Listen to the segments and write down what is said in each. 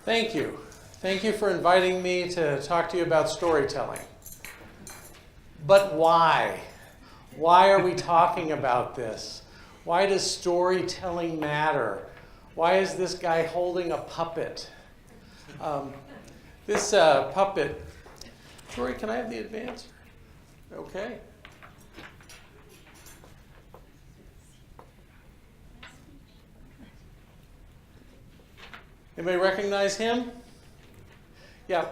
Thank you. Thank you for inviting me to talk to you about storytelling. But why? Why are we talking about this? Why does storytelling matter? Why is this guy holding a puppet? This puppet, Troy, can I have the advance? Okay. Anybody recognize him? Yeah.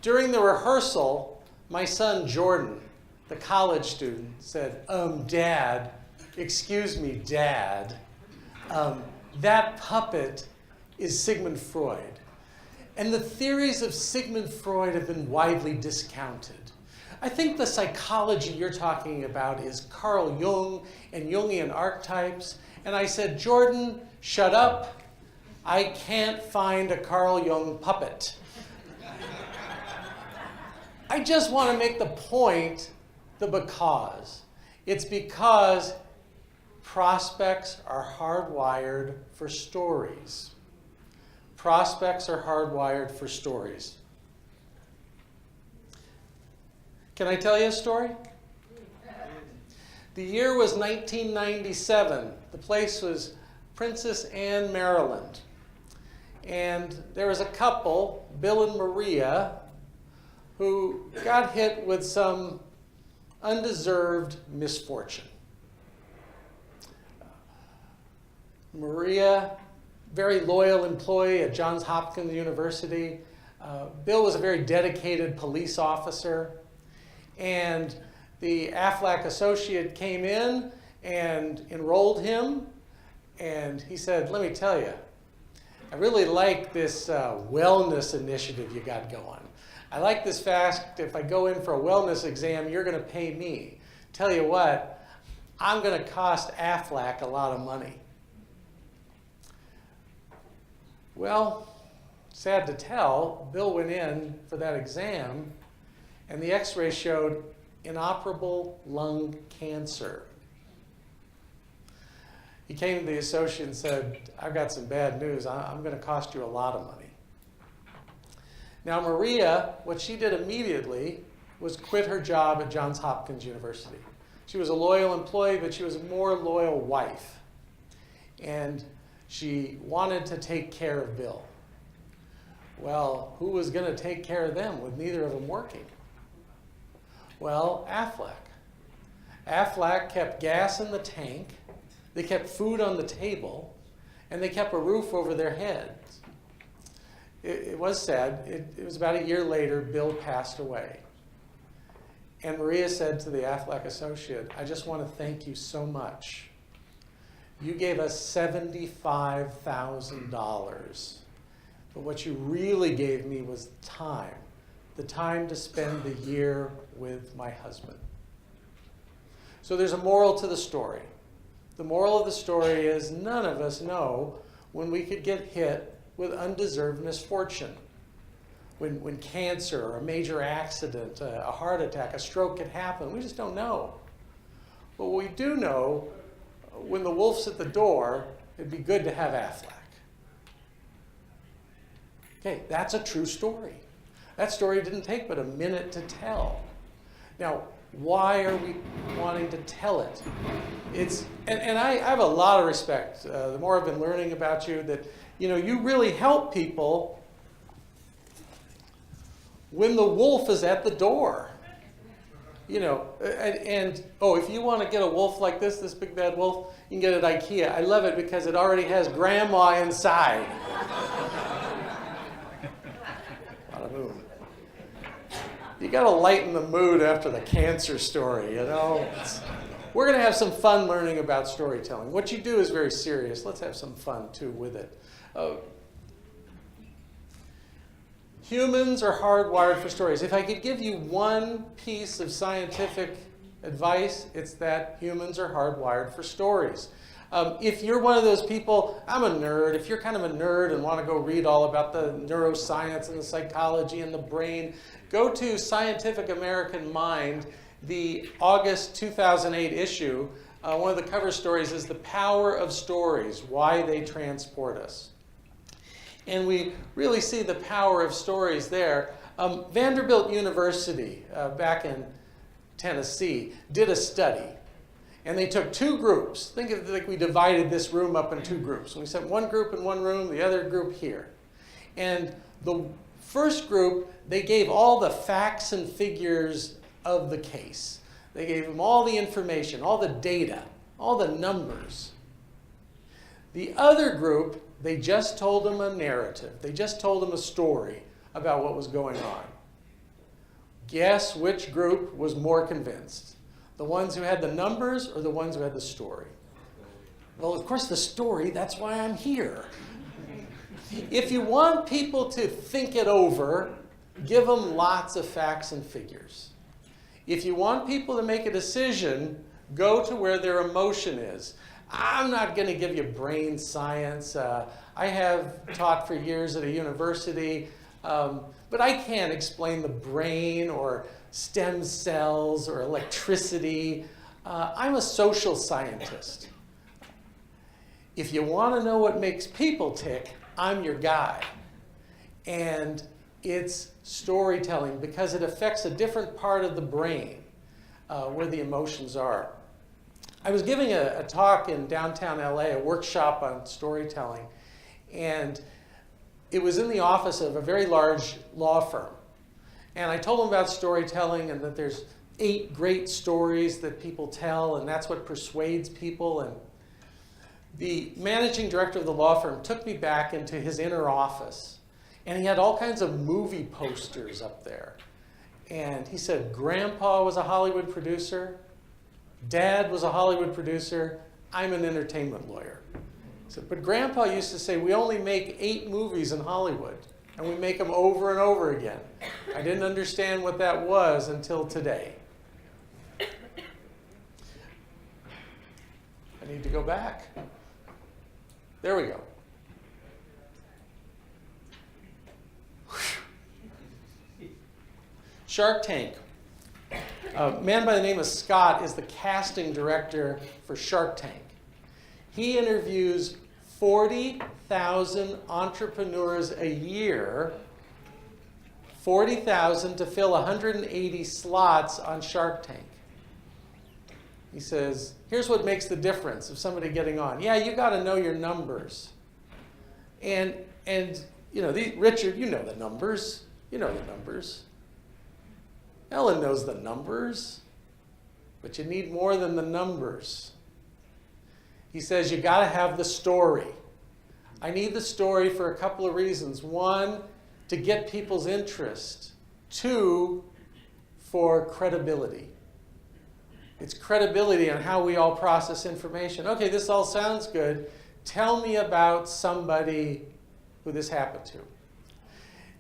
During the rehearsal, my son Jordan, the college student, said, Dad, excuse me, Dad, that puppet is Sigmund Freud. And the theories of Sigmund Freud have been widely discounted. I think the psychology you're talking about is Carl Jung and Jungian archetypes. And I said, Jordan, shut up. I can't find a Carl Jung puppet. I just want to make the point, the because. It's because prospects are hardwired for stories. Prospects are hardwired for stories. Can I tell you a story? The year was 1997. The place was Princess Anne, Maryland. And there was a couple, Bill and Maria, who got hit with some undeserved misfortune. Maria, very loyal employee at Johns Hopkins University. Bill was a very dedicated police officer. And the Aflac associate came in and enrolled him. And he said, let me tell you, I really like this wellness initiative you got going. I like this fact, if I go in for a wellness exam, you're going to pay me. Tell you what, I'm going to cost Aflac a lot of money. Well, sad to tell, Bill went in for that exam, and the x-ray showed inoperable lung cancer. He came to the associate and said, I've got some bad news. I'm going to cost you a lot of money. Now, Maria, what she did immediately was quit her job at Johns Hopkins University. She was a loyal employee, but she was a more loyal wife. And she wanted to take care of Bill. Well, who was going to take care of them with neither of them working? Well, Aflac. Aflac kept gas in the tank. They kept food on the table, and they kept a roof over their heads. It was sad. It was about a year later, Bill passed away. And Maria said to the Aflac associate, I just want to thank you so much. You gave us $75,000. But what you really gave me was time. The time to spend the year with my husband. So there's a moral to the story. The moral of the story is none of us know when we could get hit with undeserved misfortune. When cancer or a major accident, a heart attack, a stroke could happen. We just don't know. But what we do know, when the wolf's at the door, it'd be good to have Aflac. Okay, that's a true story. That story didn't take but a minute to tell. Now, why are we wanting to tell it? And I have a lot of respect. The more I've been learning about you, that you really help people when the wolf is at the door. If you want to get a wolf like this big bad wolf, you can get it at IKEA. I love it because it already has grandma inside. Bada boom. You got to lighten the mood after the cancer story, We're going to have some fun learning about storytelling. What you do is very serious. Let's have some fun, too, with it. Humans are hardwired for stories. If I could give you one piece of scientific advice, it's that humans are hardwired for stories. If you're one of those people, I'm a nerd. If you're kind of a nerd and want to go read all about the neuroscience and the psychology and the brain, go to Scientific American Mind, the August 2008 issue. One of the cover stories is The Power of Stories, Why They Transport Us. And we really see the power of stories there. Vanderbilt University, back in Tennessee, did a study. And they took two groups. Think of it like we divided this room up in two groups. And we sent one group in one room, the other group here. And the first group, they gave all the facts and figures of the case. They gave them all the information, all the data, all the numbers. The other group, they just told them a narrative. They just told them a story about what was going on. Guess which group was more convinced? The ones who had the numbers or the ones who had the story? Well, of course, the story, that's why I'm here. If you want people to think it over, give them lots of facts and figures. If you want people to make a decision, go to where their emotion is. I'm not going to give you brain science. I have taught for years at a university, but I can't explain the brain or stem cells or electricity. I'm a social scientist. If you want to know what makes people tick, I'm your guy. And it's storytelling because it affects a different part of the brain where the emotions are. I was giving a talk in downtown LA, a workshop on storytelling, and it was in the office of a very large law firm. And I told them about storytelling and that there's 8 great stories that people tell, and that's what persuades people. And the managing director of the law firm took me back into his inner office, and he had all kinds of movie posters up there. And he said, Grandpa was a Hollywood producer, Dad was a Hollywood producer, I'm an entertainment lawyer. He said, but Grandpa used to say, we only make 8 movies in Hollywood, and we make them over and over again. I didn't understand what that was until today. I need to go back. There we go. Shark Tank. A man by the name of Scott is the casting director for Shark Tank. He interviews 40,000 entrepreneurs a year, 40,000 to fill 180 slots on Shark Tank. He says, here's what makes the difference of somebody getting on. Yeah, you got to know your numbers. And you know, Richard, you know the numbers. You know the numbers. Ellen knows the numbers, but you need more than the numbers. He says you got to have the story. I need the story for a couple of reasons. 1, to get people's interest. 2, for credibility. It's credibility on how we all process information. Okay, this all sounds good. Tell me about somebody who this happened to.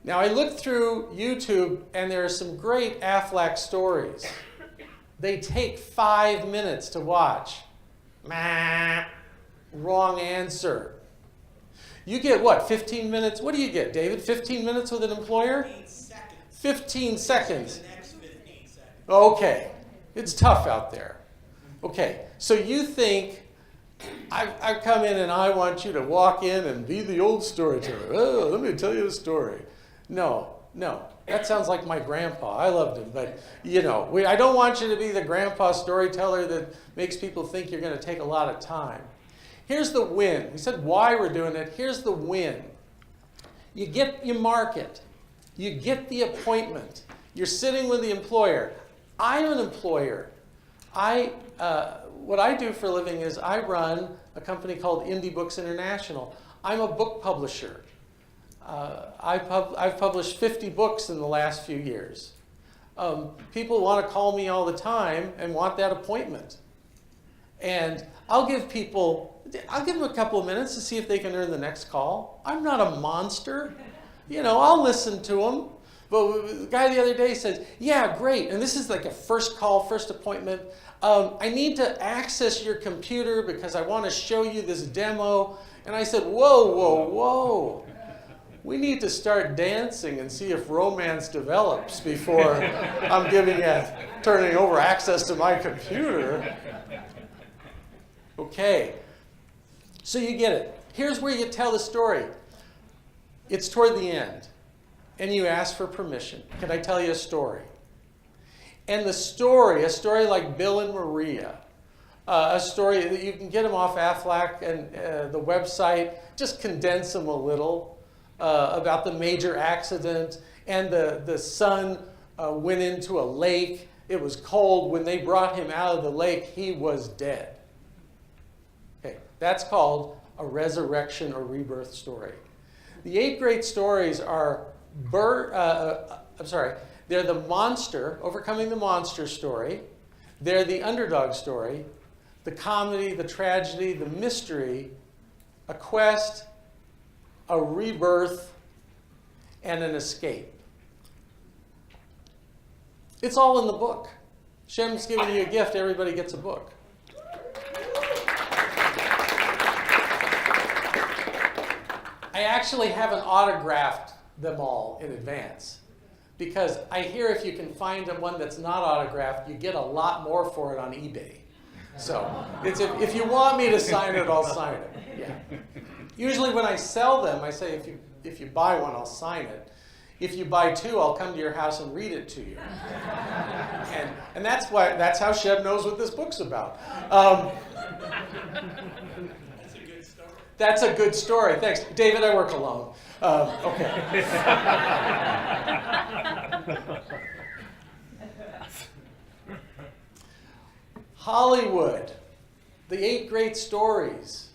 Now, I looked through YouTube, and there are some great Aflac stories. They take 5 minutes to watch. Wrong answer. You get what, 15 minutes? What do you get, David? 15 minutes with an employer? 15 seconds. 15 seconds. The next 15 seconds. Okay. It's tough out there. Okay. So you think, I've come in and I want you to walk in and be the old storyteller. Oh, let me tell you a story. No. That sounds like my grandpa. I loved him. But, you know, I don't want you to be the grandpa storyteller that makes people think you're going to take a lot of time. Here's the win. We said why we're doing it. Here's the win. You market. You get the appointment. You're sitting with the employer. I'm an employer. What I do for a living is I run a company called Indie Books International. I'm a book publisher. I've published 50 books in the last few years. People want to call me all the time and want that appointment. And I'll give them a couple of minutes to see if they can earn the next call. I'm not a monster. You know, I'll listen to them. But the guy the other day said, yeah, great. And this is like a first call, first appointment. I need to access your computer because I want to show you this demo. And I said, whoa. We need to start dancing and see if romance develops before I'm turning over access to my computer. Okay. So you get it. Here's where you tell the story. it's toward the end, and you ask for permission. Can I tell you a story? And the story, a story like Bill and Maria, a story that you can get them off Aflac and the website, just condense them a little about the major accident, and the son went into a lake. It was cold. When they brought him out of the lake, he was dead. Okay, that's called a resurrection or rebirth story. The 8 great stories are, they're the monster, overcoming the monster story. They're the underdog story, the comedy, the tragedy, the mystery, a quest, a rebirth, and an escape. It's all in the book. Shem's giving you a gift. Everybody gets a book. I actually haven't autographed them all in advance because I hear if you can find one that's not autographed, you get a lot more for it on eBay. So if you want me to sign it, I'll sign it. Yeah. Usually when I sell them, I say if you buy one, I'll sign it. If you buy 2, I'll come to your house and read it to you. And that's how Sheb knows what this book's about. That's a good story. Thanks. David, I work alone. Okay. Hollywood, the 8 great stories.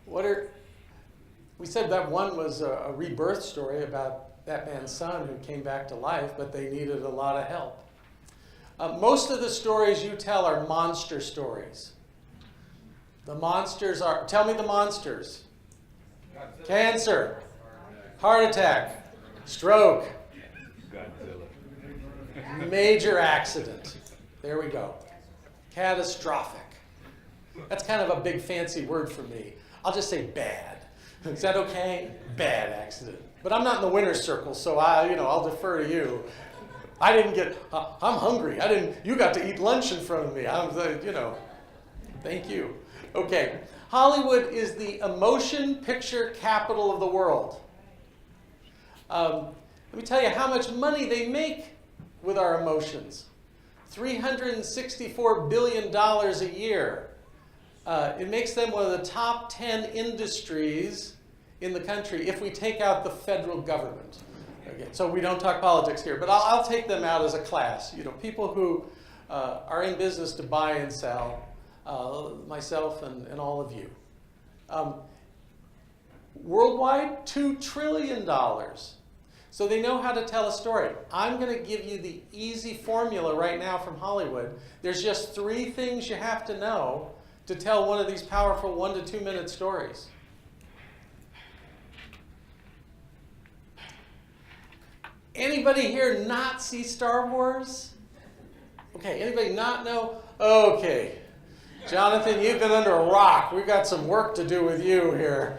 We said that one was a rebirth story about that man's son who came back to life, but they needed a lot of help. Most of the stories you tell are monster stories. The monsters are, tell me the monsters. Cancer, heart attack, stroke, major accident. There we go. Catastrophic. That's kind of a big fancy word for me. I'll just say bad. Is that okay? Bad accident. But I'm not in the winner's circle, so I'll defer to you. I didn't get, I'm hungry. You got to eat lunch in front of me. Thank you. Okay, Hollywood is the emotion picture capital of the world. Let me tell you how much money they make with our emotions. $364 billion a year. It makes them one of the top 10 industries in the country if we take out the federal government. Okay, so we don't talk politics here, but I'll take them out as a class. People who are in business to buy and sell. Myself and all of you. Worldwide, $2 trillion. So they know how to tell a story. I'm going to give you the easy formula right now from Hollywood. There's just 3 things you have to know to tell one of these powerful 1 to 2 minute stories. Anybody here not see Star Wars? Okay, anybody not know? Okay. Jonathan, you've been under a rock. We've got some work to do with you here.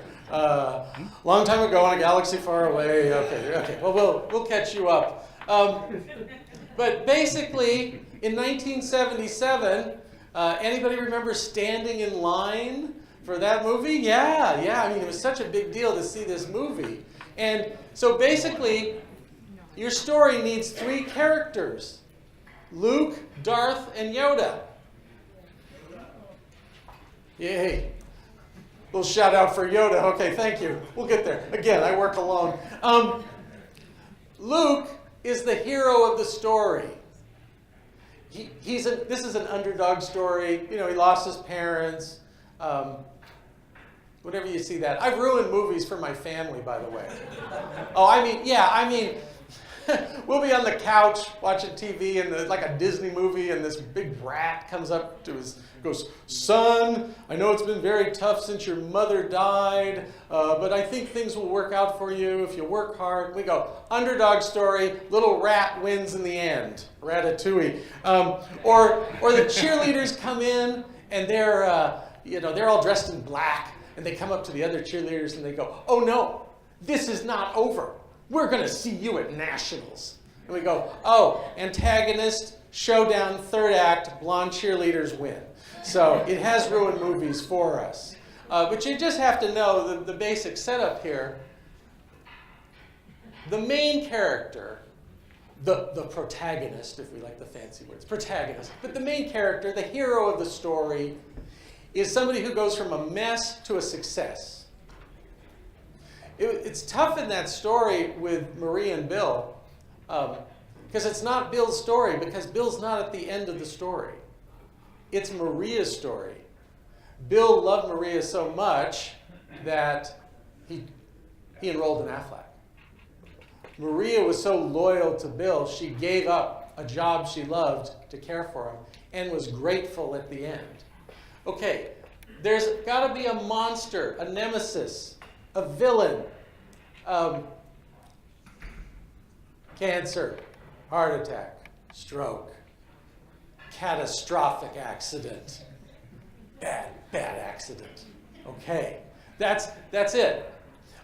Long time ago in a galaxy far away. Okay. Well, we'll catch you up. But basically, in 1977, anybody remember standing in line for that movie? Yeah. I mean, it was such a big deal to see this movie. And so basically, your story needs 3 characters: Luke, Darth, and Yoda. Yay. Little shout out for Yoda. Okay, thank you. We'll get there. Again, I work alone. Luke is the hero of the story. This is an underdog story. He lost his parents. Whenever you see that. I've ruined movies for my family, by the way. We'll be on the couch watching TV and like a Disney movie, and this big brat comes up to goes, "Son, I know it's been very tough since your mother died, but I think things will work out for you if you work hard." We go, underdog story, little rat wins in the end. Ratatouille. Or the cheerleaders come in and they're all dressed in black, and they come up to the other cheerleaders and they go, "Oh no, this is not over. We're going to see you at nationals." And we go, "Oh, antagonist, showdown, 3rd act, blonde cheerleaders win." So it has ruined movies for us. But you just have to know the basic setup here. the main character, the protagonist, if we like the fancy words, protagonist, but the main character, the hero of the story, is somebody who goes from a mess to a success. It's tough in that story with Maria and Bill, because it's not Bill's story, because Bill's not at the end of the story. It's Maria's story. Bill loved Maria so much that he enrolled in Aflac. Maria was so loyal to Bill, she gave up a job she loved to care for him and was grateful at the end. Okay, there's got to be a monster, a nemesis, a villain. Cancer, heart attack, stroke, catastrophic accident. Bad accident. Okay, that's it.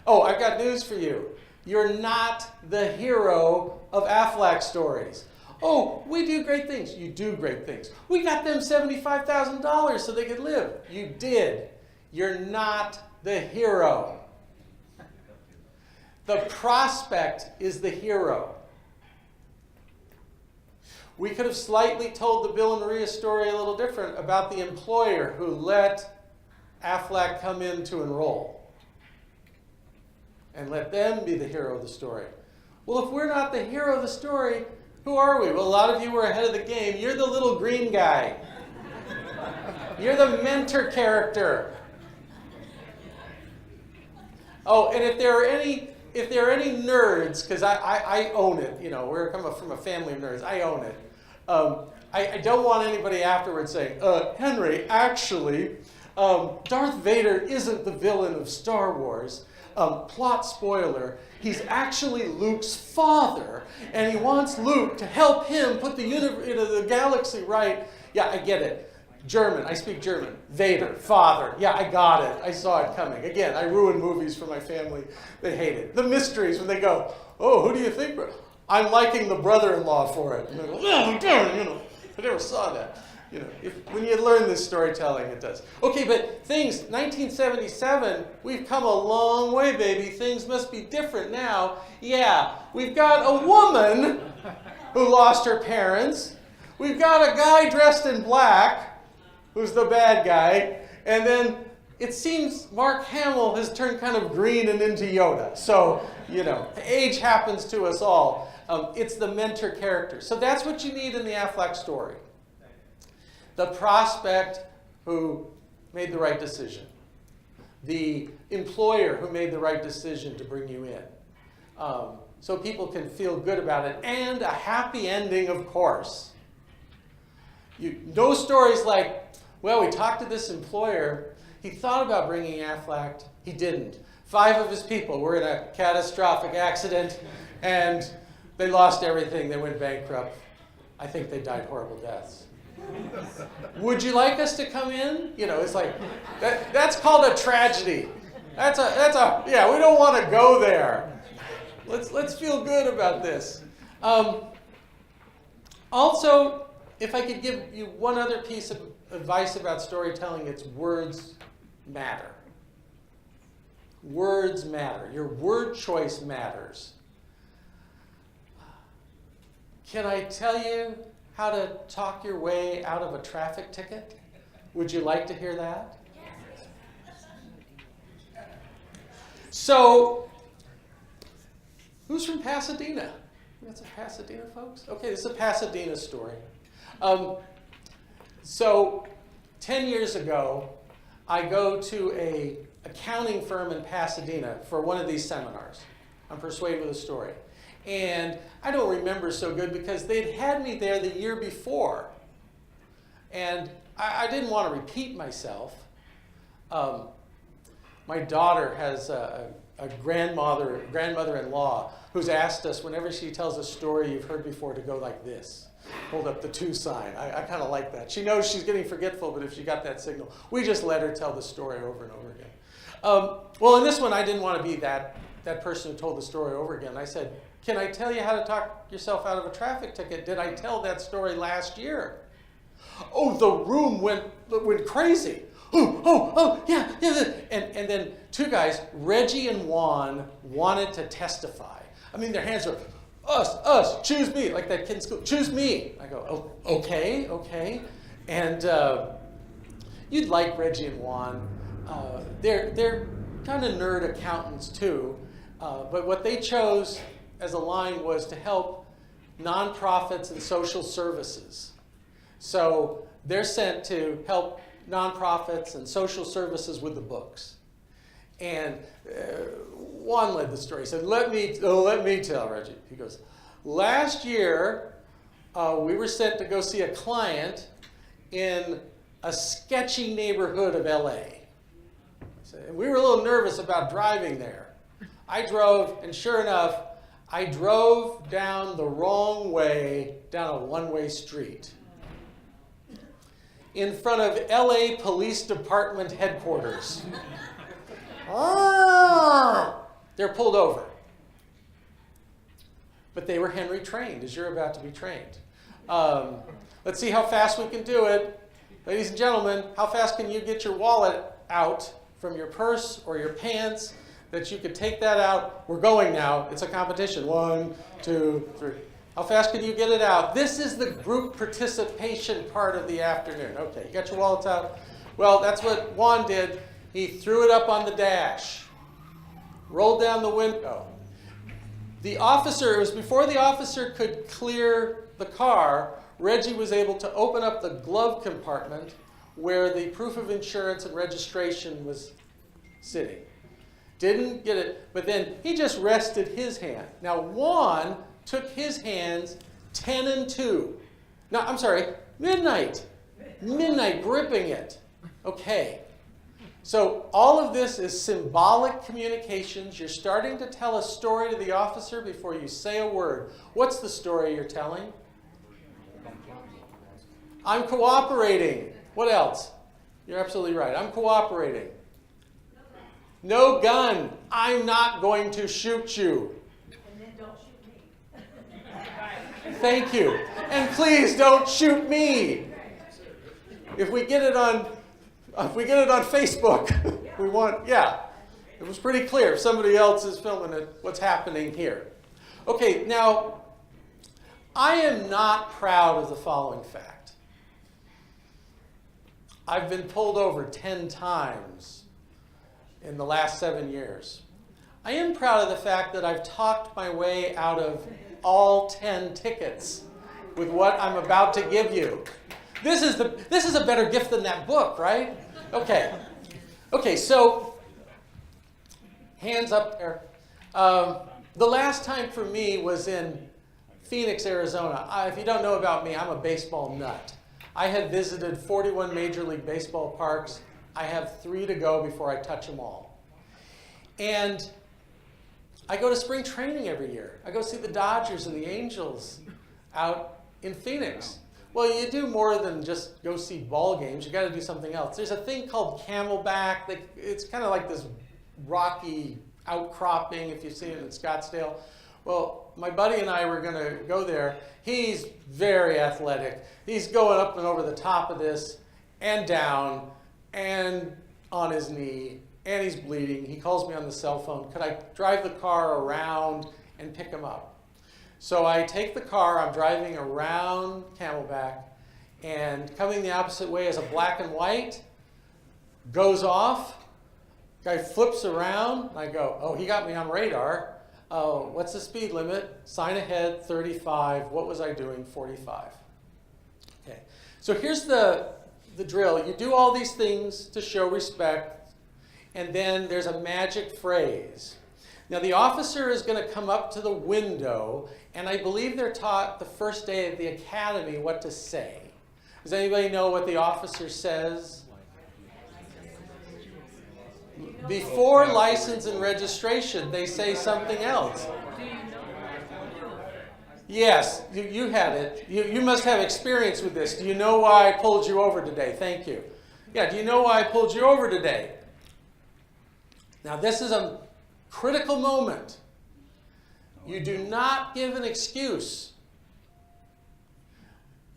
Oh, I've got news for you. You're not the hero of Aflac stories. Oh, we do great things. You do great things. We got them $75,000 so they could live. You did. You're not the hero. The prospect is the hero. We could have slightly told the Bill and Maria story a little different about the employer who let Aflac come in to enroll and let them be the hero of the story. Well, if we're not the hero of the story, who are we? Well, a lot of you were ahead of the game. You're the little green guy. You're the mentor character. Oh, and if there are any nerds, because I own it, you know, we're coming from a family of nerds, I own it. I don't want anybody afterwards saying, Henry, actually, Darth Vader isn't the villain of Star Wars. Plot spoiler, he's actually Luke's father, and he wants Luke to help him put the galaxy right. Yeah, I get it. German, I speak German. Vader, father. Yeah, I got it. I saw it coming. Again, I ruin movies for my family. They hate it. The mysteries, when they go, oh, who do you think? I'm liking the brother-in-law for it. And they go, oh, darn, you know, I never saw that. You know, when you learn this storytelling, it does. Okay, but things, 1977, we've come a long way, baby. Things must be different now. Yeah, we've got a woman who lost her parents. We've got a guy dressed in black who's the bad guy. And then it seems Mark Hamill has turned kind of green and into Yoda. So, you know, age happens to us all. It's the mentor character. So that's what you need in the Aflac story. The prospect who made the right decision. The employer who made the right decision to bring you in. So people can feel good about it. And a happy ending, of course. No stories like, well, we talked to this employer. He thought about bringing Aflac. He didn't. 5 of his people were in a catastrophic accident, and they lost everything. They went bankrupt. I think they died horrible deaths. Would you like us to come in? You know, it's like, that's called a tragedy. Yeah, we don't want to go there. Let's feel good about this. Also, if I could give you one other piece of advice about storytelling, it's words matter. Words matter. Your word choice matters. Can I tell you how to talk your way out of a traffic ticket? Would you like to hear that? So, who's from Pasadena? We got some Pasadena folks? Okay, this is a Pasadena story. So, 10 years ago, I go to an accounting firm in Pasadena for one of these seminars on Persuade with a Story. And I don't remember so good because they'd had me there the year before. And I didn't want to repeat myself. My daughter has a grandmother-in-law who's asked us, whenever she tells a story you've heard before, to go like this. Hold up the to sign. I kind of like that. She knows she's getting forgetful, but if she got that signal, we just let her tell the story over and over again. Well, in this one, I didn't want to be that person who told the story over again. I said, can I tell you how to talk yourself out of a traffic ticket? Did I tell that story last year? Oh, the room went crazy. yeah. And then two guys, Reggie and Juan, wanted to testify. I mean, their hands were, us, choose me, like that kid in school, choose me. I go, oh, okay. And you'd like Reggie and Juan. They're kind of nerd accountants too, but what they chose as a line was to help nonprofits and social services. So they're sent to help nonprofits and social services with the books. And Juan led the story. He said, let me tell Reggie. He goes, last year we were sent to go see a client in a sketchy neighborhood of LA. And we were a little nervous about driving there. I drove, and sure enough, I drove down the wrong way down a one-way street in front of LA Police Department headquarters. They're pulled over. But they were Henry trained, as you're about to be trained. Let's see how fast we can do it. Ladies and gentlemen, how fast can you get your wallet out from your purse or your pants that you could take that out? We're going now. It's a competition. 1, 2, 3. How fast can you get it out? This is the group participation part of the afternoon. Okay, you got your wallets out? Well, that's what Juan did. He threw it up on the dash, rolled down the window. The officer, it was before the officer could clear the car, Reggie was able to open up the glove compartment where the proof of insurance and registration was sitting. Didn't get it, but then he just rested his hand. Now Juan took his hands 10 and 2. No, I'm sorry, midnight, gripping it. Okay. So all of this is symbolic communications. You're starting to tell a story to the officer before you say a word. What's the story you're telling? I'm cooperating. What else? You're absolutely right. I'm cooperating. No gun. I'm not going to shoot you. And then don't shoot me. Thank you. And please don't shoot me. If we get it on Facebook, we want, yeah. It was pretty clear. If somebody else is filming it, what's happening here. Okay, now, I am not proud of the following fact. I've been pulled over 10 times in the last 7 years. I am proud of the fact that I've talked my way out of all 10 tickets with what I'm about to give you. This is a better gift than that book, right? Okay, so hands up there. The last time for me was in Phoenix, Arizona. If you don't know about me, I'm a baseball nut. I have visited 41 Major League Baseball parks. I have 3 to go before I touch them all. And I go to spring training every year. I go see the Dodgers and the Angels out in Phoenix. Well, you do more than just go see ball games. You got to do something else. There's a thing called Camelback. It's kind of like this rocky outcropping, if you've seen it in Scottsdale. Well, my buddy and I were going to go there. He's very athletic. He's going up and over the top of this and down and on his knee, and he's bleeding. He calls me on the cell phone. Could I drive the car around and pick him up? So I take the car. I'm driving around Camelback, and coming the opposite way is a black and white, goes off. Guy flips around. And I go, oh, he got me on radar. Oh, what's the speed limit? Sign ahead, 35. What was I doing? 45. Okay. So here's the drill. You do all these things to show respect, and then there's a magic phrase. Now the officer is going to come up to the window, and I believe they're taught the first day at the academy what to say. Does anybody know what the officer says? Before license and registration, they say something else. Yes, you had it. You must have experience with this. Do you know why I pulled you over today? Thank you. Yeah, do you know why I pulled you over today? Now, this is a critical moment. You do not give an excuse.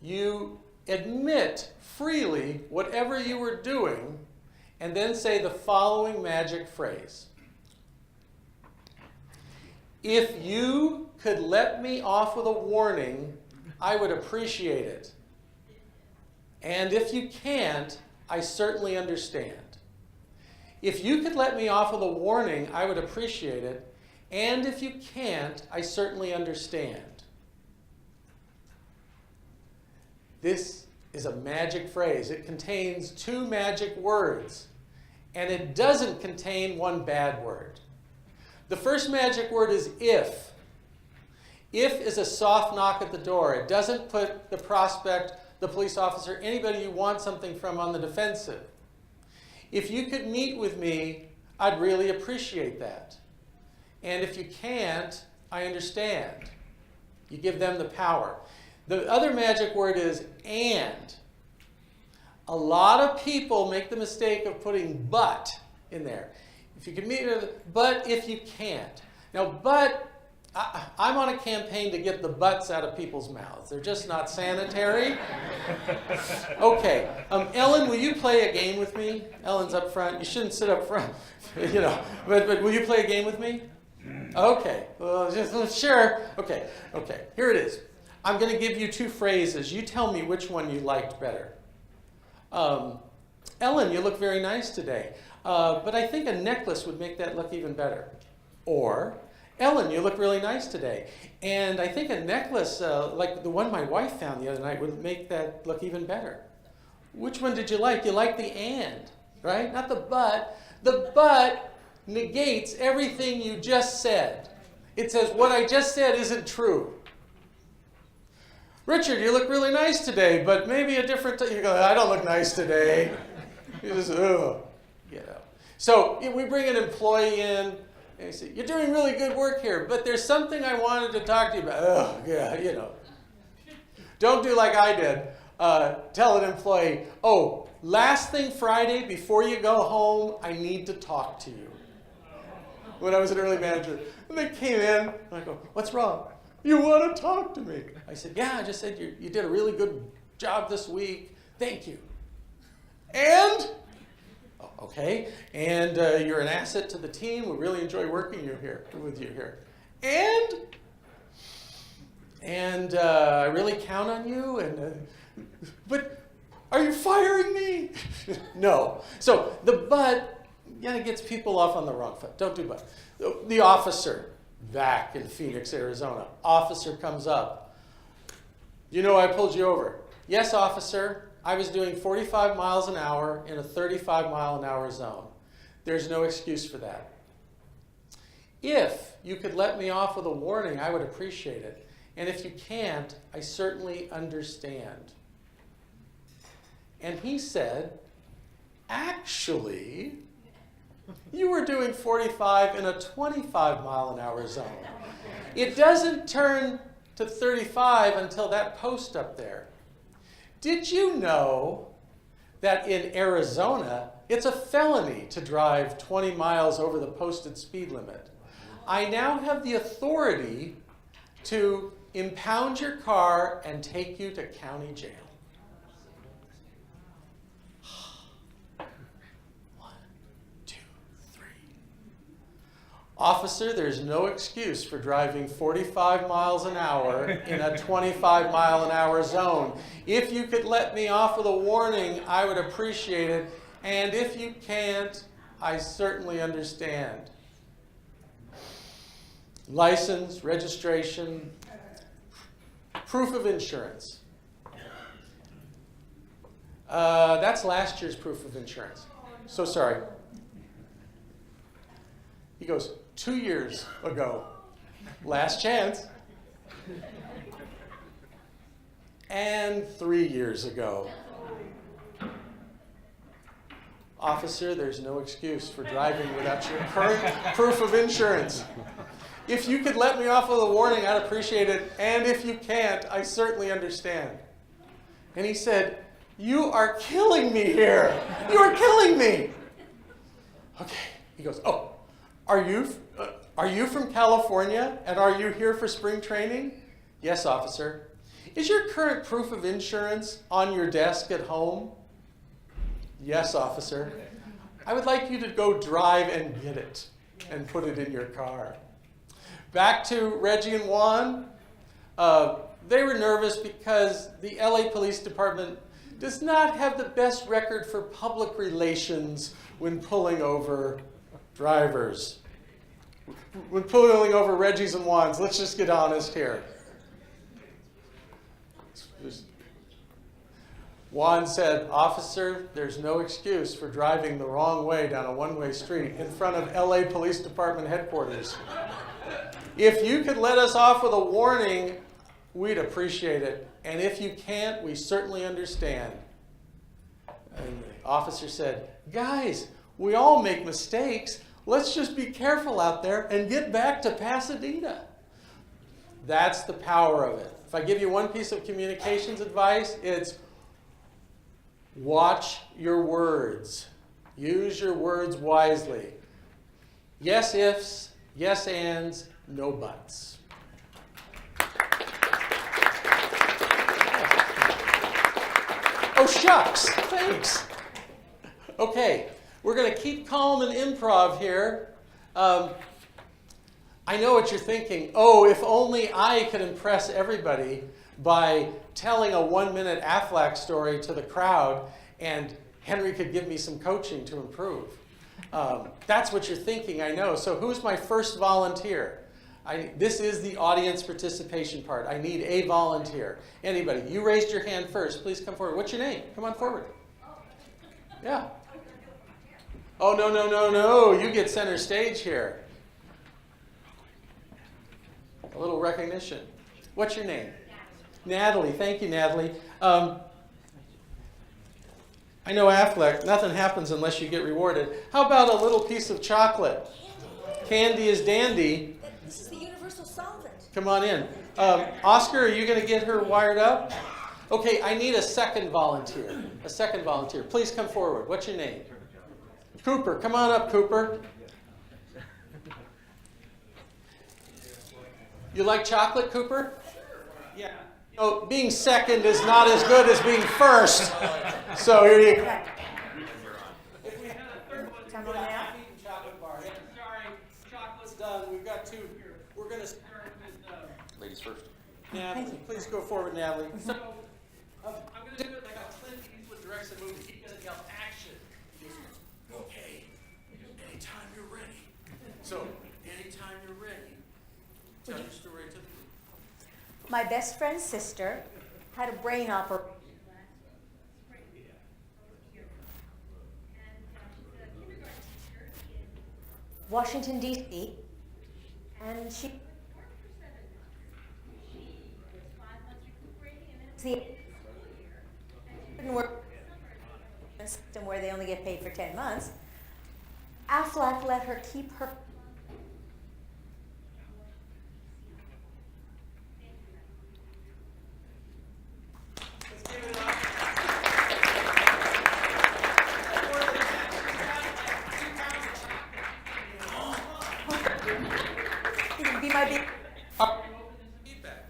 You admit freely whatever you were doing and then say the following magic phrase. If you could let me off with a warning, I would appreciate it. And if you can't, I certainly understand. If you could let me off with a warning, I would appreciate it. And if you can't, I certainly understand. This is a magic phrase. It contains 2 magic words, and it doesn't contain 1 bad word. The first magic word is if. If is a soft knock at the door. It doesn't put the prospect, the police officer, anybody you want something from on the defensive. If you could meet with me, I'd really appreciate that. And if you can't, I understand. You give them the power. The other magic word is and. A lot of people make the mistake of putting but in there. If you can meet with, but if you can't. Now, but, I'm on a campaign to get the butts out of people's mouths. They're just not sanitary. Okay, Ellen, will you play a game with me? Ellen's up front. You shouldn't sit up front, but will you play a game with me? Okay, well, just sure. Okay, here it is. I'm going to give you 2 phrases. You tell me which one you liked better. Ellen, you look very nice today, but I think a necklace would make that look even better. Or, Ellen, you look really nice today, and I think a necklace like the one my wife found the other night would make that look even better. Which one did you like? You like the and, right? Not the but. The but negates everything you just said. It says, what I just said isn't true. Richard, you look really nice today, but maybe a different you go, I don't look nice today. You just, So we bring an employee in, and you say, you're doing really good work here, but there's something I wanted to talk to you about. Don't do like I did. Tell an employee, last thing Friday, before you go home, I need to talk to you. When I was an early manager, and they came in, and I go, what's wrong? You want to talk to me? I said, yeah, I just said you did a really good job this week. Thank you. And? Okay. And you're an asset to the team. We really enjoy working with you here. And I really count on you. But are you firing me? No. So the but gets people off on the wrong foot. Don't do but. The officer. Back in Phoenix, Arizona. Officer comes up. I pulled you over. Yes, officer. I was doing 45 miles an hour in a 35 mile an hour zone. There's no excuse for that. If you could let me off with a warning, I would appreciate it. And if you can't, I certainly understand. And he said, actually, you were doing 45 in a 25 mile an hour zone. It doesn't turn to 35 until that post up there. Did you know that in Arizona, it's a felony to drive 20 miles over the posted speed limit? I now have the authority to impound your car and take you to county jail. Officer, there's no excuse for driving 45 miles an hour in a 25 mile an hour zone. If you could let me off with a warning, I would appreciate it. And if you can't, I certainly understand. License, registration, proof of insurance. That's last year's proof of insurance. So sorry. He goes, 2 years ago, last chance. And 3 years ago. Officer, there's no excuse for driving without your current proof of insurance. If you could let me off with a warning, I'd appreciate it. And if you can't, I certainly understand. And he said, you are killing me here. You are killing me. Okay. He goes, Are you from California, and are you here for spring training? Yes, officer. Is your current proof of insurance on your desk at home? Yes, officer. I would like you to go drive and get it and put it in your car. Back to Reggie and Juan. They were nervous because the LA Police Department does not have the best record for public relations when pulling over drivers. When pulling over Reggie's and Juan's, let's just get honest here. Juan said, "Officer, there's no excuse for driving the wrong way down a one-way street in front of LA Police Department headquarters. If you could let us off with a warning, we'd appreciate it. And if you can't, we certainly understand." And the officer said, "Guys, we all make mistakes. Let's just be careful out there and get back to Pasadena." That's the power of it. If I give you one piece of communications advice, it's watch your words. Use your words wisely. Yes ifs, yes ands, no buts. Oh, shucks. Thanks. Okay, we're going to keep calm and improv here. I know what you're thinking. Oh, if only I could impress everybody by telling a 1-minute Aflac story to the crowd and Henry could give me some coaching to improve. That's what you're thinking, I know. So who's my first volunteer? This is the audience participation part. I need a volunteer. Anybody? You raised your hand first. Please come forward. What's your name? Come on forward. Yeah. Oh, no, no, no, no. You get center stage here. A little recognition. What's your name? Natalie. Thank you, Natalie. I know Aflac, nothing happens unless you get rewarded. How about a little piece of chocolate? Candy is dandy. This is the universal solvent. Come on in. Oscar, are you going to get her wired up? Okay, I need a second volunteer. A second volunteer. Please come forward. What's your name? Cooper. Come on up, Cooper. You like chocolate, Cooper? Yeah. Oh, being second is not as good as being first. So here you go. If we had a third one, we'd get a half-eaten chocolate bar. Yeah, sorry, chocolate's done. We've got two here. We're going to start with ladies first. Natalie. Please go forward, Natalie. So I'm going to do it like a Clint Eastwood directs a movie. He's going to yell action. Okay. Anytime you're ready. So anytime you're ready, tell your story to the group. My best friend's sister had a brain operation. Washington, D.C., and she didn't work in a system where they only get paid for 10 months. Aflac let her keep her.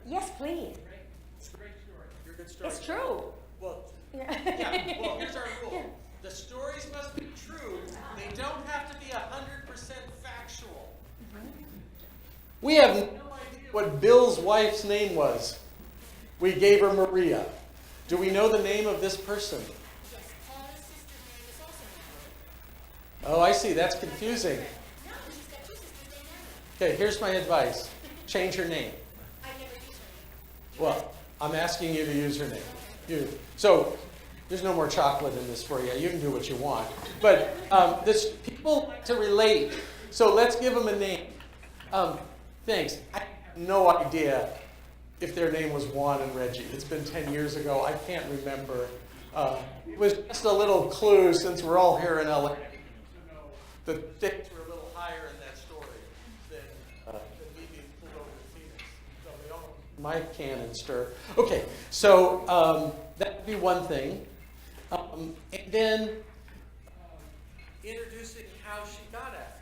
Yes, please. It's a great story. You're a good story. It's true. Well, Yeah. Well, here's our rule. Yeah. The stories must be true. They don't have to be 100% factual. We have no idea what Bill's wife's name was. We gave her Maria. Do we know the name of this person? Yes, her sister's name is also Maria. Oh, I see. That's confusing. No, she's got two sisters named Natalie. Okay, here's my advice. Change her name. I never used her name. Well, I'm asking you to use her name. So there's no more chocolate in this for you. You can do what you want. But people like to relate. So let's give them a name. Thanks. I have no idea if their name was Juan and Reggie. It's been 10 years ago. I can't remember. It was just a little clue since we're all here in LA. The stakes were a little higher in that story than me being pulled over to Phoenix. So they all my cannon stir. Okay, so that would be one thing. And then introducing how she got at it.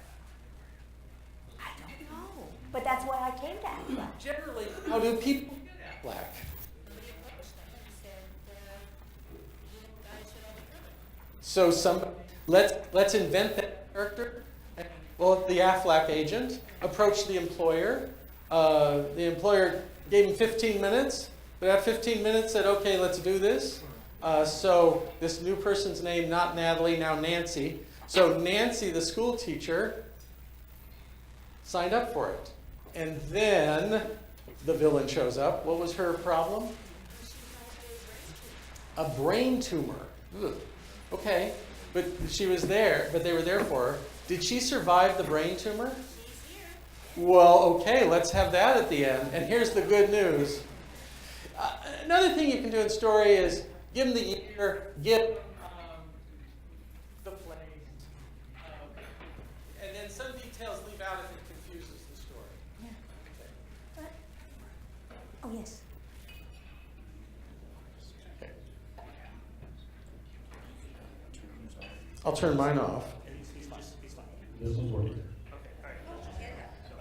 I don't know. But that's why I came to Aflac. Generally, how do people get Aflac? So Let's invent that character. Well, the Aflac agent approached the employer. The employer gave him 15 minutes, but at 15 minutes said, okay, let's do this. So this new person's name, not Natalie, now Nancy. So Nancy, the school teacher, signed up for it. And then the villain shows up. What was her problem? A brain tumor. Ugh. Okay, but she was there, but they were there for her. Did she survive the brain tumor? Well, okay, let's have that at the end. And here's the good news. Another thing you can do in story is give them the year, give the place, and then some details leave out if it confuses the story. Yeah. What? Oh, yes. Okay. I'll turn mine off. This one's working.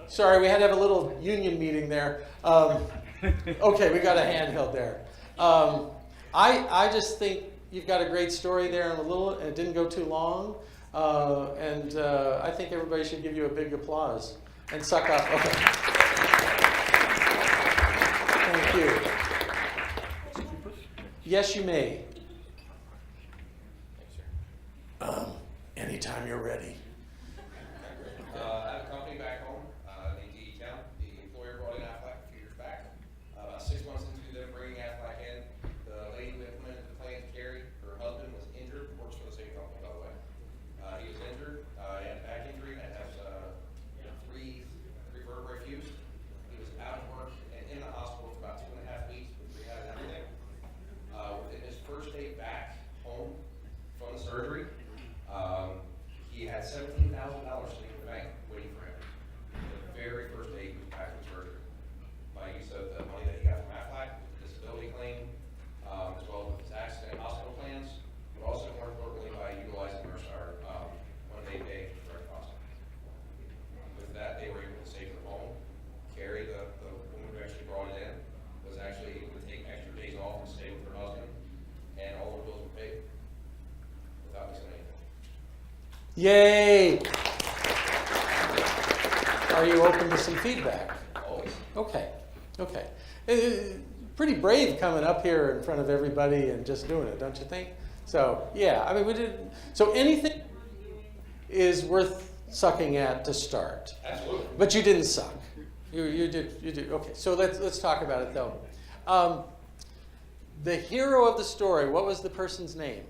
Sorry, we had to have a little union meeting there. Okay, we got a handheld there. I just think you've got a great story there, and it didn't go too long. I think everybody should give you a big applause and suck up. Okay. Thank you. Yes, you may. Anytime you're ready. I have a company back home in DE Town. The employer brought in Aflac a few years back. About 6 months into them bringing Aflac in, the lady who implemented the plan, Carrie, her husband was injured, works for the same company, by the way. He was injured, he had a back injury and has three vertebrae fused. He was out of work and in the hospital for about 2.5 weeks with rehab and everything. Within his first day back home from the surgery, he had $17,000 sitting in the bank waiting for him. The very first day he was back from surgery. By use of the money that he got from Aflac, disability claim, as well as his accident and hospital plans, but also more importantly by utilizing our one-day pay for direct deposit. With that, they were able to save their home. Carrie, the woman who actually brought it in, was actually able to take extra days off and stay with her husband, and all the bills were paid without missing anything. Yay! Are you open to some feedback? Always. Okay. Pretty brave coming up here in front of everybody and just doing it, don't you think? So, yeah, I mean, we did. So anything is worth sucking at to start. Absolutely. But you didn't suck. You did. Okay, so let's talk about it though. The hero of the story, what was the person's name?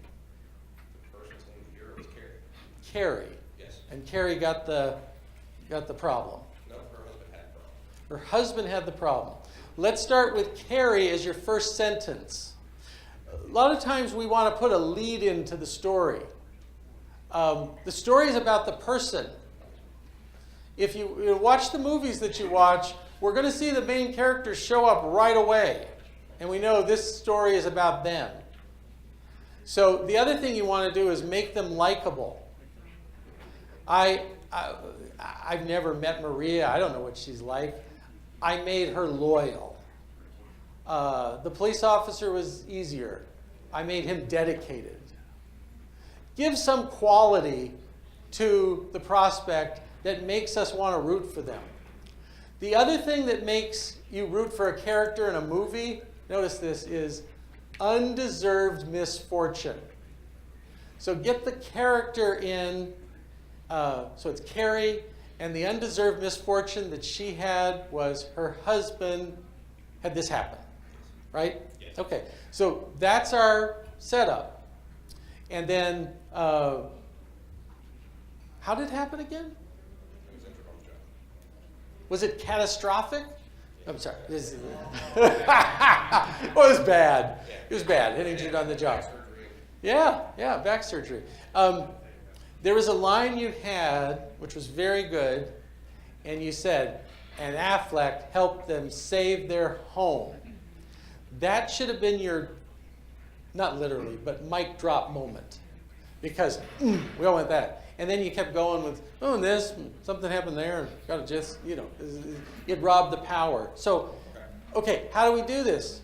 The person's name here was Carrie. Carrie. Yes. And Carrie got the problem. No, her husband had a problem. Her husband had the problem. Let's start with Carrie as your first sentence. A lot of times we want to put a lead into the story. The story is about the person. If you watch the movies that you watch, we're going to see the main characters show up right away. And we know this story is about them. So the other thing you want to do is make them likable. I've never met Maria. I don't know what she's like. I made her loyal. The police officer was easier. I made him dedicated. Give some quality to the prospect that makes us want to root for them. The other thing that makes you root for a character in a movie, notice this, is undeserved misfortune. So get the character in, so it's Carrie, and the undeserved misfortune that she had was her husband had this happen, right? Yes. Okay, so that's our setup. And then, how did it happen again? He was injured on the job. Was it catastrophic? I'm sorry. Well, it was bad. It was bad, hitting you on the job. Surgery. Yeah, back surgery. There was a line you had, which was very good, and you said, and Aflac helped them save their home. That should have been your, not literally, but mic drop moment. Because we all went that. And then you kept going with, oh, and this, and something happened there, and got to just, it robbed the power. So, okay, how do we do this?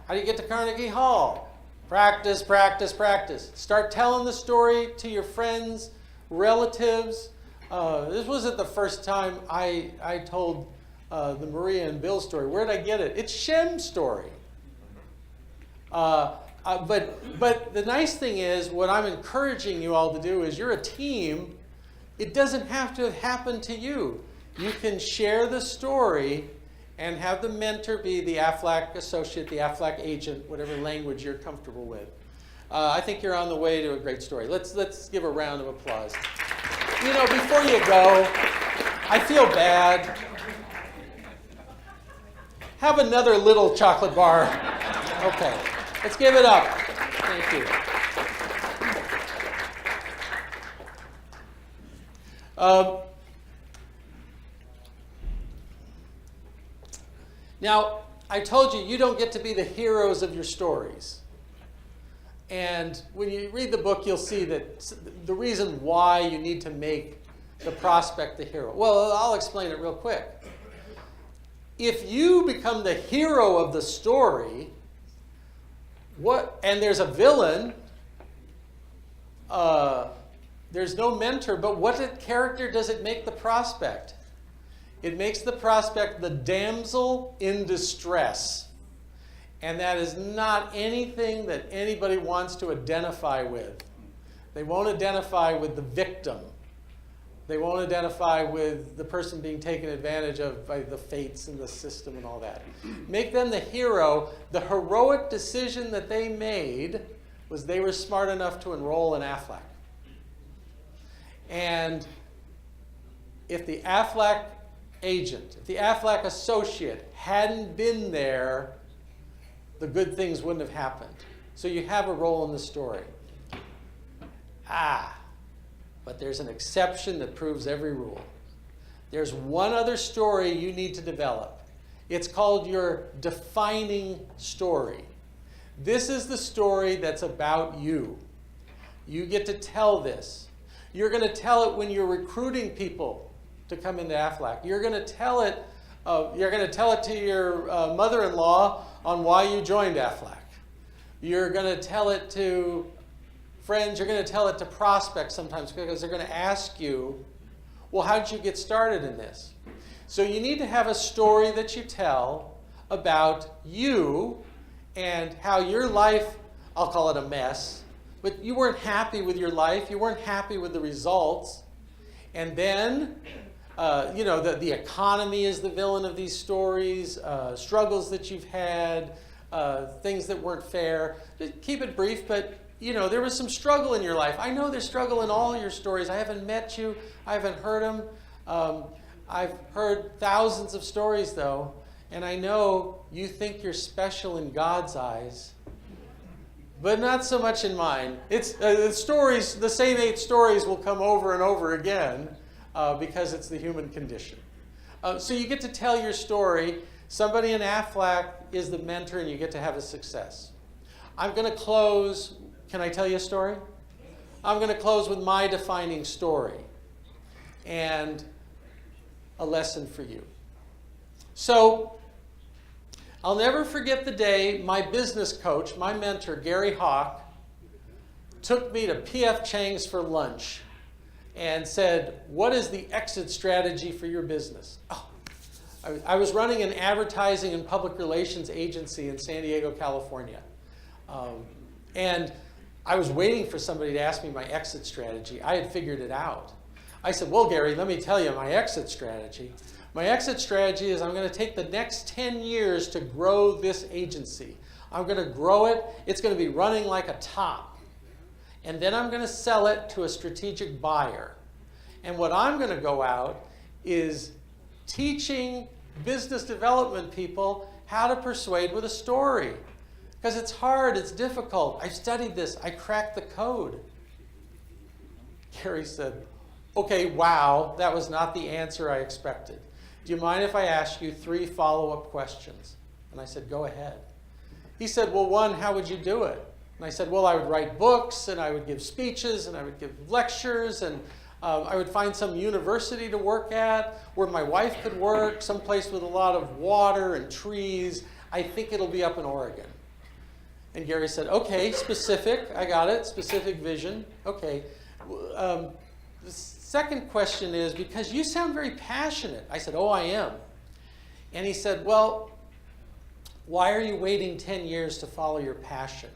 How do you get to Carnegie Hall? Practice, practice, practice. Start telling the story to your friends, relatives. This wasn't the first time I told the Maria and Bill story. Where did I get it? It's Shem's story. But the nice thing is, what I'm encouraging you all to do is you're a team. It doesn't have to have happened to you. You can share the story and have the mentor be the Aflac associate, the Aflac agent, whatever language you're comfortable with. I think you're on the way to a great story. Let's give a round of applause. You know, before you go, I feel bad. Have another little chocolate bar. Okay, let's give it up. Thank you. Now, I told you, you don't get to be the heroes of your stories. And when you read the book, you'll see that the reason why you need to make the prospect the hero. Well, I'll explain it real quick. If you become the hero of the story, and there's a villain, there's no mentor, but what character does it make the prospect? It makes the prospect the damsel in distress. And that is not anything that anybody wants to identify with. They won't identify with the victim. They won't identify with the person being taken advantage of by the fates and the system and all that. Make them the hero. The heroic decision that they made was they were smart enough to enroll in Aflac. And if the Aflac agent, if the Aflac associate hadn't been there, the good things wouldn't have happened. So you have a role in the story. But there's an exception that proves every rule. There's one other story you need to develop. It's called your defining story. This is the story that's about you. You get to tell this. You're going to tell it when you're recruiting people to come into Aflac. You're going to tell it. You're going to tell it to your mother-in-law on why you joined Aflac. You're going to tell it to friends. You're going to tell it to prospects sometimes because they're going to ask you, well, how did you get started in this? So you need to have a story that you tell about you and how your life, I'll call it a mess, but you weren't happy with your life. You weren't happy with the results. And then the economy is the villain of these stories, struggles that you've had, things that weren't fair. Keep it brief, but there was some struggle in your life. I know there's struggle in all your stories. I haven't met you. I haven't heard them. I've heard thousands of stories, though, and I know you think you're special in God's eyes, but not so much in mine. It's stories. The same 8 stories will come over and over again. Because it's the human condition. So you get to tell your story. Somebody in Aflac is the mentor, and you get to have a success. I'm going to close. Can I tell you a story? I'm going to close with my defining story and a lesson for you. So I'll never forget the day my business coach, my mentor, Gary Hawk, took me to P.F. Chang's for lunch and said, what is the exit strategy for your business? I was running an advertising and public relations agency in San Diego, California. And I was waiting for somebody to ask me my exit strategy. I had figured it out. I said, well, Gary, let me tell you my exit strategy. My exit strategy is I'm going to take the next 10 years to grow this agency. I'm going to grow it. It's going to be running like a top. And then I'm going to sell it to a strategic buyer. And what I'm going to go out is teaching business development people how to persuade with a story. Because it's hard, it's difficult. I've studied this, I cracked the code. Gary said, okay, wow, that was not the answer I expected. Do you mind if I ask you 3 follow-up questions? And I said, go ahead. He said, well, 1, how would you do it? And I said, well, I would write books, and I would give speeches, and I would give lectures, and I would find some university to work at where my wife could work, someplace with a lot of water and trees. I think it'll be up in Oregon. And Gary said, okay, specific, I got it, specific vision. Okay. The second question is, because you sound very passionate. I said, oh, I am. And he said, well, why are you waiting 10 years to follow your passion?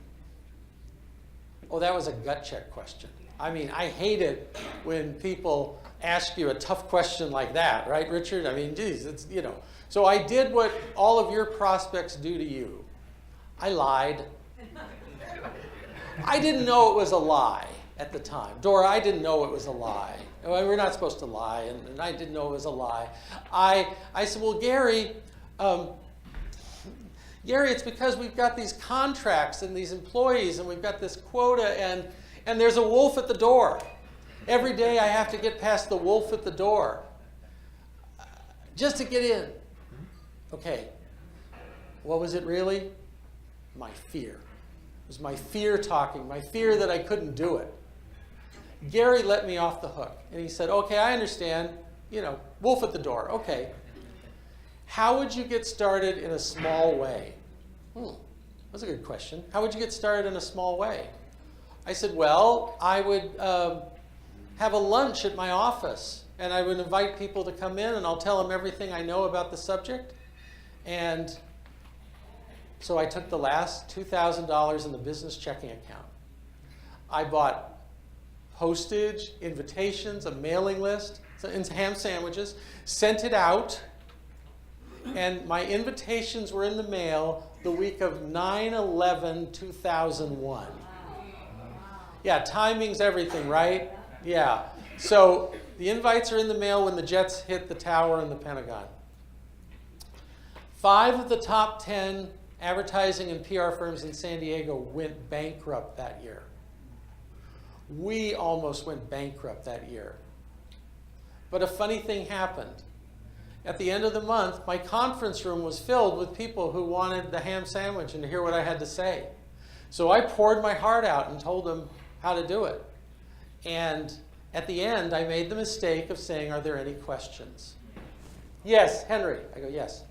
Oh, that was a gut check question. I mean, I hate it when people ask you a tough question like that, right, Richard? I mean, geez, it's, you know. So I did what all of your prospects do to you. I lied. I didn't know it was a lie at the time. Dora, I didn't know it was a lie. We're not supposed to lie, and I didn't know it was a lie. I said, well, Gary, it's because we've got these contracts and these employees, and we've got this quota, and there's a wolf at the door. Every day I have to get past the wolf at the door just to get in. Okay, what was it really? My fear. It was my fear talking, my fear that I couldn't do it. Gary let me off the hook, and he said, okay, I understand, you know, wolf at the door, okay. How would you get started in a small way? That's a good question. How would you get started in a small way? I said, well, I would have a lunch at my office, and I would invite people to come in, and I'll tell them everything I know about the subject. And so I took the last $2,000 in the business checking account. I bought postage, invitations, a mailing list, and ham sandwiches, sent it out, and my invitations were in the mail the week of 9/11/2001. Yeah, timing's everything, right? Yeah. So the invites are in the mail when the jets hit the tower in the Pentagon. 5 of the top 10 advertising and PR firms in San Diego went bankrupt that year. We almost went bankrupt that year. But a funny thing happened. At the end of the month, my conference room was filled with people who wanted the ham sandwich and to hear what I had to say. So I poured my heart out and told them how to do it. And at the end, I made the mistake of saying, are there any questions? Yes, Henry. I go, yes.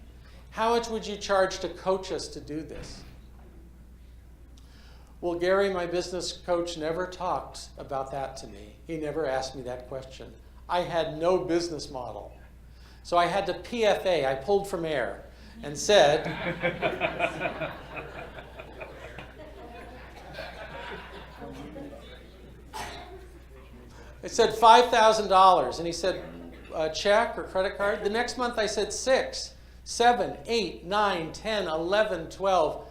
How much would you charge to coach us to do this? Well, Gary, my business coach, never talked about that to me. He never asked me that question. I had no business model. So I had to PFA, I pulled from air, and said, I said $5,000, and he said, check or credit card? The next month I said 6, 7, 8, 9, 10, 11, 12.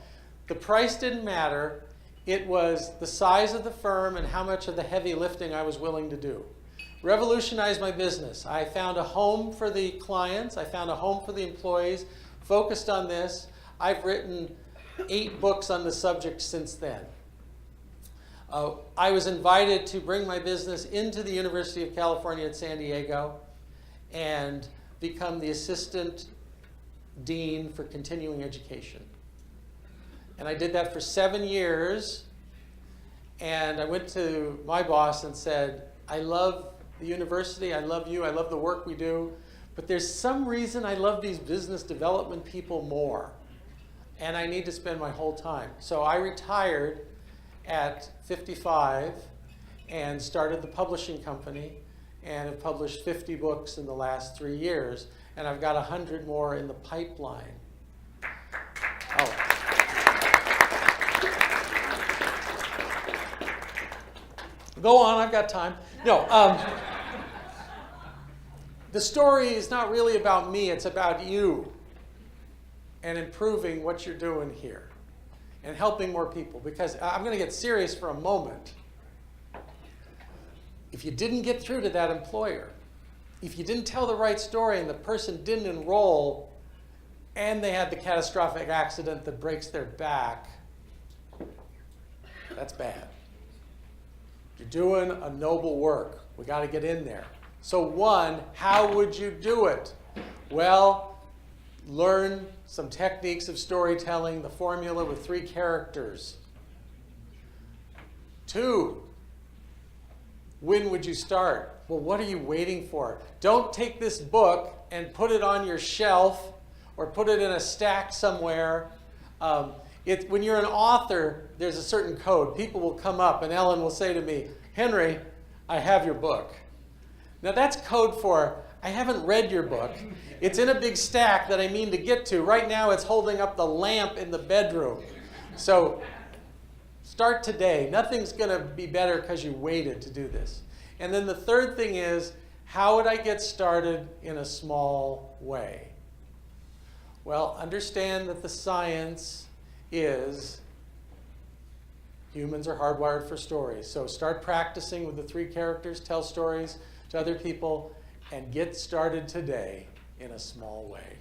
The price didn't matter. It was the size of the firm and how much of the heavy lifting I was willing to do. Revolutionized my business. I found a home for the clients. I found a home for the employees, focused on this. I've written 8 books on the subject since then. I was invited to bring my business into the University of California at San Diego and become the assistant dean for continuing education. And I did that for 7 years. And I went to my boss and said, I love the university, I love you, I love the work we do, but there's some reason I love these business development people more. And I need to spend my whole time. So I retired at 55 and started the publishing company and have published 50 books in the last 3 years. And I've got 100 more in the pipeline. Oh. Go on, I've got time. No, the story is not really about me, it's about you and improving what you're doing here and helping more people. Because I'm going to get serious for a moment. If you didn't get through to that employer, if you didn't tell the right story and the person didn't enroll and they had the catastrophic accident that breaks their back, that's bad. You're doing a noble work. We got to get in there. So 1, how would you do it? Well, learn some techniques of storytelling, the formula with 3 characters. 2, when would you start? Well, what are you waiting for? Don't take this book and put it on your shelf or put it in a stack somewhere. When you're an author, there's a certain code. People will come up and Ellen will say to me, Henry, I have your book. Now that's code for, I haven't read your book. It's in a big stack that I mean to get to. Right now it's holding up the lamp in the bedroom. So start today. Nothing's going to be better because you waited to do this. And then the third thing is, how would I get started in a small way? Well, understand that the science is humans are hardwired for stories. So start practicing with the 3 characters, tell stories to other people, and get started today in a small way.